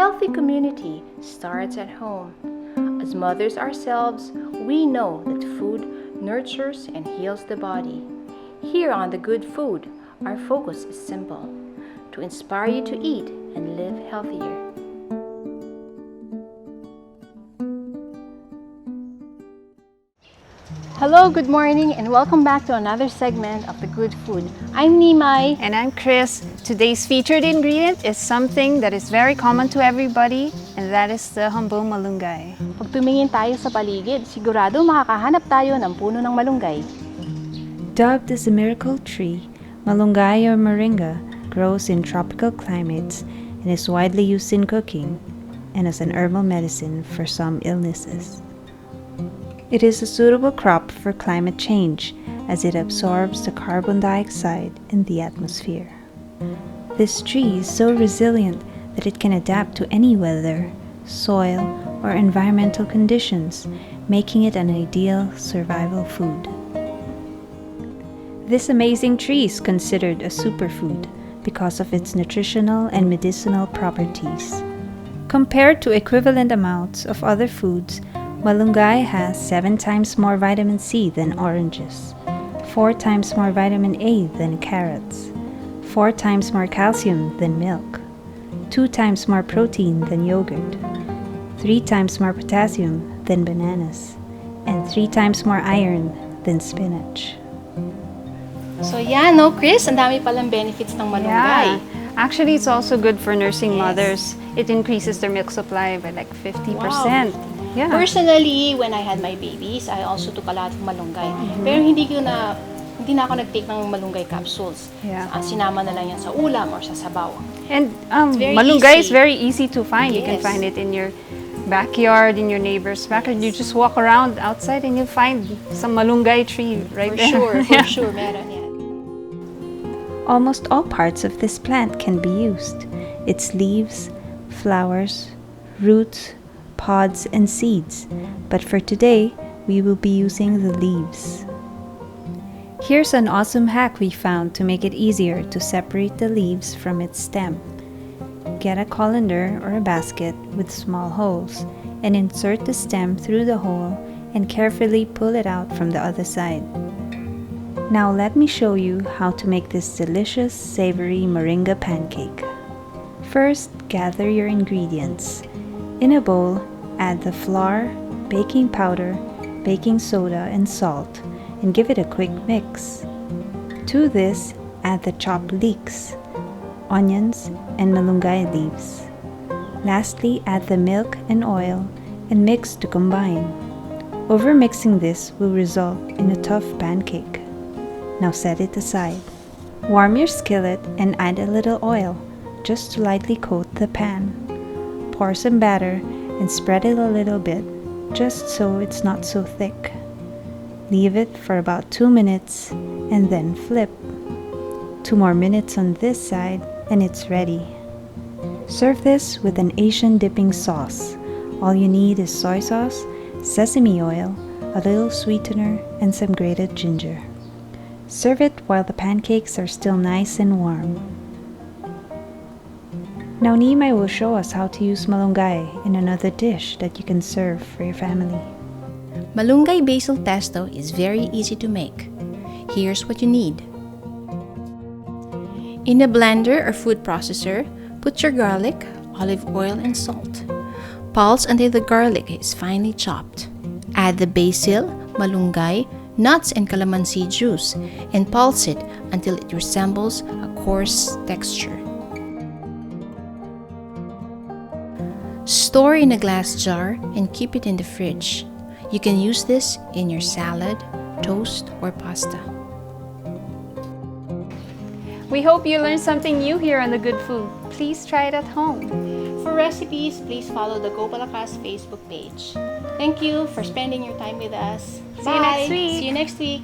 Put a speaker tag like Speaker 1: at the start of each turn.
Speaker 1: healthy community starts at home. As mothers ourselves, we know that food nurtures and heals the body. Here on The Good Food, our focus is simple: to inspire you to eat and live healthier. Hello, good morning, and welcome back to another segment of The Good Food. I'm Nimai.
Speaker 2: And I'm Kris. Today's featured ingredient is something that is very common to everybody, and that is the humble malunggay.
Speaker 1: Pag tumingin tayo sa paligid, sigurado makakahanap tayo ng puno ng malunggay.
Speaker 3: Dubbed as a miracle tree, Malunggay or Moringa grows in tropical climates and is widely used in cooking and as an herbal medicine for some illnesses. It is a suitable crop for climate change as it absorbs the carbon dioxide in the atmosphere. This tree is so resilient that it can adapt to any weather, soil, or environmental conditions, making it an ideal survival food. This amazing tree is considered a superfood because of its nutritional and medicinal properties. Compared to equivalent amounts of other foods, Malunggay has 7 times more vitamin C than oranges, 4 times more vitamin A than carrots, 4 times more calcium than milk, 2 times more protein than yogurt, 3 times more potassium than bananas, and 3 times more iron than spinach.
Speaker 1: So yan, no, Kris? Ang dami palang benefits ng malunggay.
Speaker 2: Actually, it's also good for nursing
Speaker 1: Yes.
Speaker 2: mothers. It increases their milk supply by like 50%.
Speaker 1: Wow.
Speaker 2: Yeah.
Speaker 1: Personally, when I had my babies, I also took a lot of malunggay. Pero hindi na ako nag-take ng malunggay capsules.
Speaker 2: Yeah.
Speaker 1: Sinama na lang yan sa ulam or sa sabaw.
Speaker 2: And
Speaker 1: very
Speaker 2: malunggay is
Speaker 1: easy.
Speaker 2: very easy to find. You can
Speaker 1: Yes.
Speaker 2: find it in your backyard, in your neighbor's backyard. You just walk around outside and you'll find some malunggay tree right there.
Speaker 1: For sure, meron yan.
Speaker 3: Almost all parts of this plant can be used: its leaves, flowers, roots, pods, and seeds. But for today, we will be using the leaves. Here's an awesome hack we found to make it easier to separate the leaves from its stem. Get a colander or a basket with small holes and insert the stem through the hole and carefully pull it out from the other side. Now let me show you how to make this delicious, savory moringa pancake. First, gather your ingredients. In a bowl, add the flour, baking powder, baking soda, and salt, and give it a quick mix. To this, add the chopped leeks, onions, and malunggay leaves. Lastly, add the milk and oil and mix to combine. Overmixing this will result in a tough pancake. Now set it aside. Warm your skillet and add a little oil just to lightly coat the pan. Pour some batter and spread it a little bit, just so it's not so thick. Leave it for about 2 minutes and then flip. 2 more minutes on this side and it's ready. Serve this with an Asian dipping sauce. All you need is soy sauce, sesame oil, a little sweetener, and some grated ginger. Serve it while the pancakes are still nice and warm. Now Nimai will show us how to use malunggay in another dish that you can serve for your family.
Speaker 1: Malunggay basil pesto is very easy to make. Here's what you need. In a blender or food processor, put your garlic, olive oil, and salt. Pulse until the garlic is finely chopped. Add the basil, malunggay, nuts, and calamansi juice, and pulse it until it resembles a coarse texture. Store in a glass jar and keep it in the fridge. You can use this in your salad, toast, or pasta.
Speaker 2: We hope you learned something new here on The Good Food. Please try it at home.
Speaker 1: For recipes, please follow the Gopalakas Facebook page. Thank you for spending your time with us.
Speaker 2: See you next week.
Speaker 1: See you next week.